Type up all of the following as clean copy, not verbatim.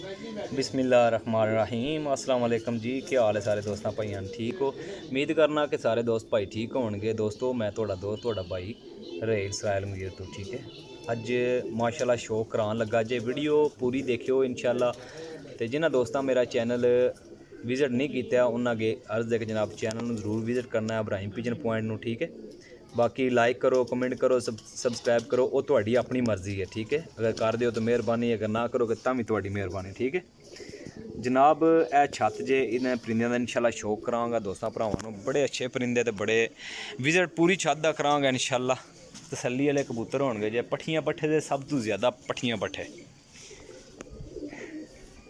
बिस्मिल्लाहिर्रहमानिर्रहीम अस्सलाम वालेकुम जी। क्या हाल है सारे दोस्तों भाइयों, ठीक हो? उम्मीद करना कि सारे दोस्त भाई ठीक होंगे। दोस्तों मैं थोड़ा दोस्त थोड़ा भाई रहेल इसराइल मुगीर तो ठीक है। अज माशाल्लाह शौक करान लगा जे, वीडियो पूरी देखियो इंशाल्लाह। तो जिन्होंने दोस्तों मेरा चैनल विजिट नहीं किया उन्होंने अगे अर्ज है कि जनाब चैनल में जरूर विजिट करना है इब्राहिम पिजन पॉइंट में, ठीक है। बाकी लाइक करो, कमेंट करो, सबसक्राइब करो, वो थोड़ी अपनी मर्जी है, ठीक है। अगर कर दो तो मेहरबानी, अगर ना करोगे तो भी थोड़ी मेहरबानी, ठीक है जनाब। यह छत जे इन्हें परिंदे का इंशाल्लाह शौक कराँगा दोस्तों भरावां, बड़े अच्छे परिंदे तो बड़े विजिट पूरी छत का कराँगा इंशाल्लाह। तसल्ली वाले कबूतर होंगे जे, पट्ठियां पट्ठे से सब तो ज़्यादा पट्ठियां पट्ठे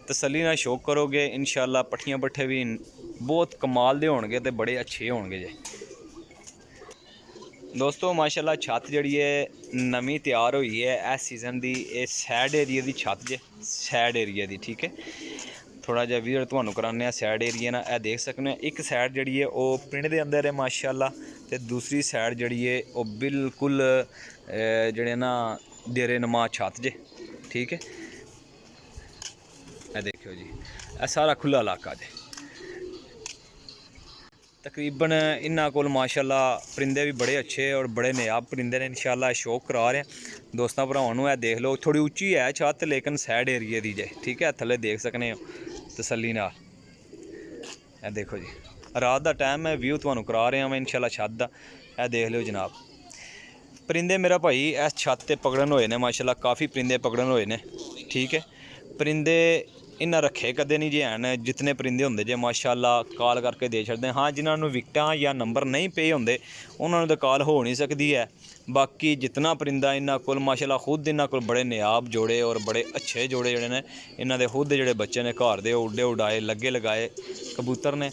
तसल्ली नाल शौक करोगे इंशाल्लाह। पट्ठियां पट्ठे भी बहुत कमाल दे होंगे तो बड़े अच्छे होंगे जे दोस्तों। माशाल्लाह छत जी है नवी तैयार हुई है इस सीज़न की, ये सैड एरिया की छत जे, सैड एरिया की, ठीक है। थोड़ा जहा विजिट तुहानू कराने सैड एरिया ना, यह देख सकते। एक सैड जी है वो पिंड के अंदर है माशाल्लाह, तो दूसरी सैड जी है वो बिल्कुल जड़े ना डेरे नुमा छत जे, ठीक है। यह देखियो जी, यह सारा खुला इलाका जे। तकरीबन इन्हों को माशाल्लाह परिंदे भी बड़े अच्छे और बड़े नायाब परिंदे ने इंशाल्लाह। शौक करा रहे हैं दोस्तों भरावां, यह देख लो थोड़ी उच्ची है छत लेकिन सैड एरिए की जे, ठीक है। थले देख सकने हो तसल्ली नाल। यह देखो जी रात का टाइम है, व्यू तुहानू करा रहा मैं इंशाल्लाह छत का। यह देख लो जनाब परिंदे मेरा भाई इस छत पर पकड़न होए ने माशाल्लाह, काफ़ी परिंदे पकड़न होए ने, ठीक है। परिंदे इन्ना रखे कदे नहीं जे हैं, जितने परिंदे होंगे जे माशाल्लाह कॉल करके दे छड़ते। हाँ जिन्होंने विकटां या नंबर नहीं पे होंगे उन्होंने तो कॉल हो नहीं सकती है। बाकी जितना परिंदा इन्हों को माशाल्लाह खुद इन्हों को बड़े नायाब जोड़े और बड़े अच्छे जोड़े जोड़े ने। इन्हों के खुद जोड़े बच्चे ने घर दे उड्डे उड़ाए लगे लगाए कबूतर ने।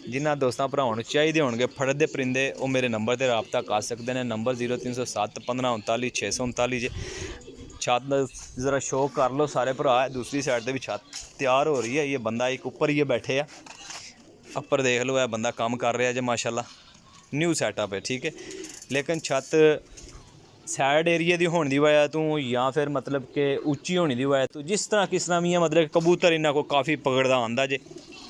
जिन्होंने दोस्तों भरावां चाहिए होंगे फड़दे परिंदे वो मेरे नंबर पर रबता कर सकते हैं। नंबर 0307 15 39 639 जे। छत ज़रा शौक कर लो सारे भरा। दूसरी साइड पर भी छत तैयार हो रही है। ये बंदा एक ऊपर ही बैठे है, अपर देख लो यह बंदा काम कर रहा है जो माशाल्लाह, न्यू सैटअप है, ठीक है। लेकिन छत सैड एरिया की होने की वजह तो या फिर मतलब कि उच्ची होने की वजह तो जिस तरह किस तरह भी है, मतलब कबूतर इन्हों को काफ़ी पकड़ता आंदा जे,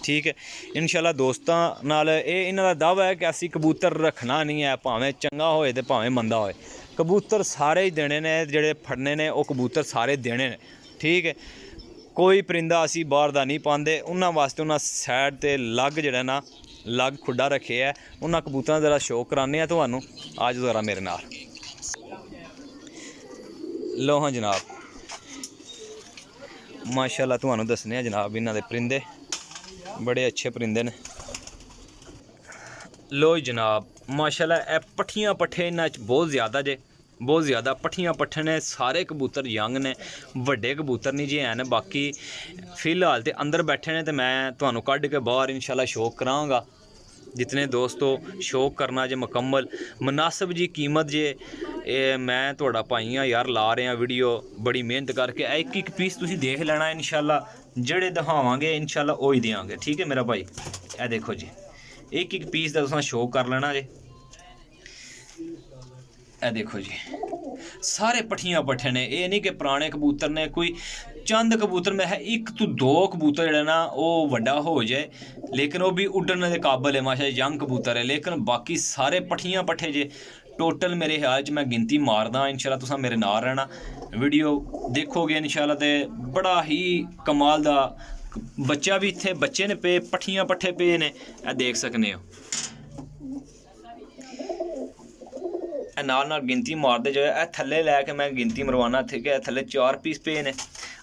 ठीक है। इंशाल्लाह दोस्तों नाल ये इन्हों का दावा है कि असी कबूतर रखना नहीं है, भावें चंगा होए तो भावें मंदा होए, कबूतर सारे ही देने ने, जेड़े फड़ने ने वो कबूतर सारे देने ने, ठीक है। कोई परिंदा असी बाहर का नहीं पाते, उन्होंने वास्ते उन्हें सैड ते लग जड़ा ना लग खुडा रखे है। उन्होंने कबूतर ज़रा शौक कराने तो आज ज़रा मेरे नाल लो। हाँ जनाब माशाल्लाह तुहानू दसने जनाब इन्हों के परिंदे बड़े अच्छे परिंदे ने। लो जनाब माशाल्लाह पट्ठियां पट्ठे इन्हां बहुत ज़्यादा जे, बहुत ज़्यादा पट्ठियां पट्ठे ने। सारे कबूतर यंग ने, वड्डे कबूतर नहीं जे हैं। बाकी फिलहाल तो अंदर बैठे ने तो मैं तुहानू कढ़ के बाहर इंशाल्लाह शौक कराँगा। जितने दोस्तों शौक करना जे मुकम्मल मुनासिब जी कीमत जे, मैं थोड़ा भाई हाँ यार ला रहा वीडियो बड़ी मेहनत करके। एक एक पीस तुसीं देख लेना इंशाल्लाह, जेड़े दिखावांगे इंशाल्लाह वो ही देंगे, ठीक है मेरा भाई। ए देखो जी एक एक पीस का तुसां शौक कर लेना जे। ए देखो जी सारे पट्ठियां पट्ठे ने, ये नहीं कि पुराने कबूतर ने। कोई चंद कबूतर में है, एक तो दो कबूतर जड़ा ना वो वड्डा हो जाए लेकिन वो भी उड्डने के काबल है माशाल्लाह, यंग कबूतर है। लेकिन बाकी सारे पट्ठियां पट्ठे जे टोटल मेरे ख्याल च मैं गिनती मारदा इंशाल्लाह। तुसां मेरे नाल रहना, वीडियो देखोगे इंशाल्लाह ते बड़ा ही कमाल दा बच्चा भी इत्थे बच्चे ने पे पट्ठियां पट्ठे पे ने, देख सकने हो। नाल गिनती मारते जो है थले लैके मैं गिनती मरवाना, ठीक है। थले 4 पीस पे ने,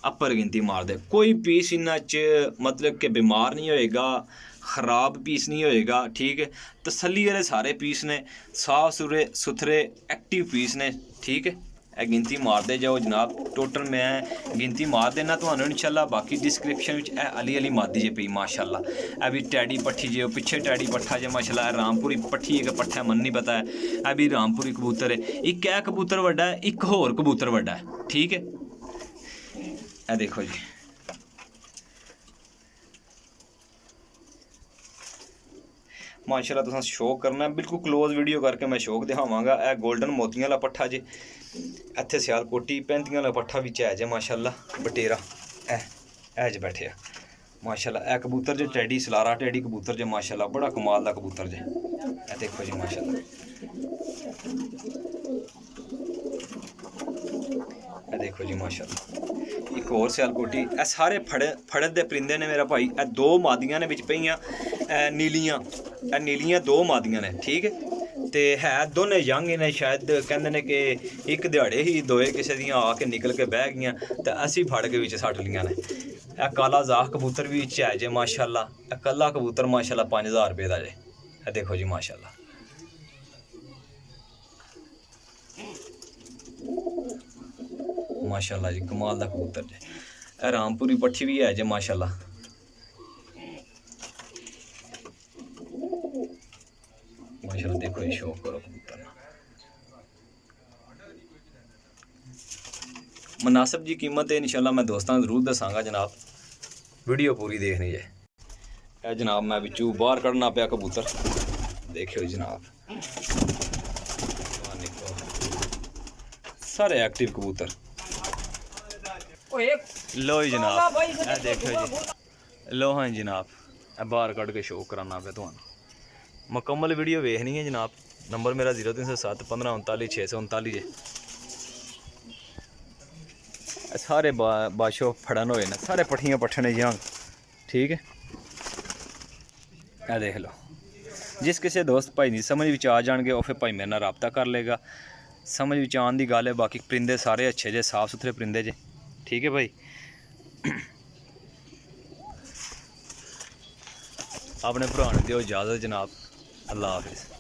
अपर गिनती मारते। कोई पीस इन्ना च मतलब कि बीमार नहीं होएगा, ख़राब पीस नहीं होएगा, ठीक है। तसल्ली वाले सारे पीस ने, साफ सुथरे एक्टिव पीस ने, ठीक है। गिनती मारते जाओ जनाब, टोटल मैं गिनती मार देना तो इंशाल्लाह। बाकी डिस्क्रिप्शन अली अली मादी जे पी माशाल्लाह। अभी टैडी पट्ठी जे पिछे टैडी पट्ठा जे माशाल्लाह। रामपुरी पट्ठी एक पट्ठा मन नहीं पता है, अभी रामपुरी कबूतर है। एक है कबूतर वड्डा है, एक होर कबूतर वड्डा है, ठीक है। ए देखो जी माशाल्लाह तुसां शौक करना, बिल्कुल क्लोज वीडियो करके मैं शौक दिखावांगा। यह गोल्डन मोतियां वाला पट्ठा जे, इत्थे सियालकोटी पैंतियां वाला पट्ठा भी है जे माशाल्लाह बटेरा। ऐ च बैठे माशाल्लाह। ए कबूतर जो टैडी सलारा टैडी कबूतर जो माशाल्लाह बड़ा कमाल दा कबूतर जे। ए देखो जी माशाल्लाह, ए देखो जी माशाल्लाह। एक होर सियालकोटी। ए सारे फड़े दे परिंदे ने मेरा भाई। ए दो मादियां ने विच पईयां नीलियां, ए नीलियां दो मादियां ने, ठीक है। ते है दोने यंग ने, शायद कहंदे ने कि एक दिहाड़े ही दोए किसी दियां आके निकल के बह गईयां ते असी फड़ के विच सट लियां ने। ए काला जाख कबूतर भी है जे माशाल्लाह। ए कल्ला कबूतर माशाल्लाह 5000 रुपये का जे। ए देखो जी माशाल्लाह, माशाल्लाह जी कमाल दा कबूतर जे। ए रामपुरी पट्ठी भी है जे माशाल्लाह। माशाल्लाह देखो जी, शौक करो कबूतर। मुनासिब जी कीमत है इंशाल्लाह मैं दोस्तों जरूर दसांगा जनाब, वीडियो पूरी देखनी है। ए जनाब मैं बिचू बाहर कढ़ना पाया कबूतर, देखियो जनाब सारे एक्टिव कबूतर। लो जी जनाब, ए देखियो जी, लो हाँ जनाब, ए बाहर कढ़ के शो कराना पे तुहानू। मुकम्मल वीडियो वेखनी है जनाब। नंबर मेरा 0307 15 39 639 है। सारे बादशाह फड़न होए ने, सारे पट्ठियां पट्ठने जंग, ठीक है। ए देख लो, जिस किसी दोस्त भाई दी समझ विच आ जाणगे वो फिर भाई मेरे नाल राबता कर लेगा। समझ विच आन दी गल है। बाकी परिंदे सारे अच्छे जे, साफ सुथरे परिंदे जे, ठीक है भाई। अपने भरा नूं दिओ इजाज़त जनाब, अल्लाह हाफिज़।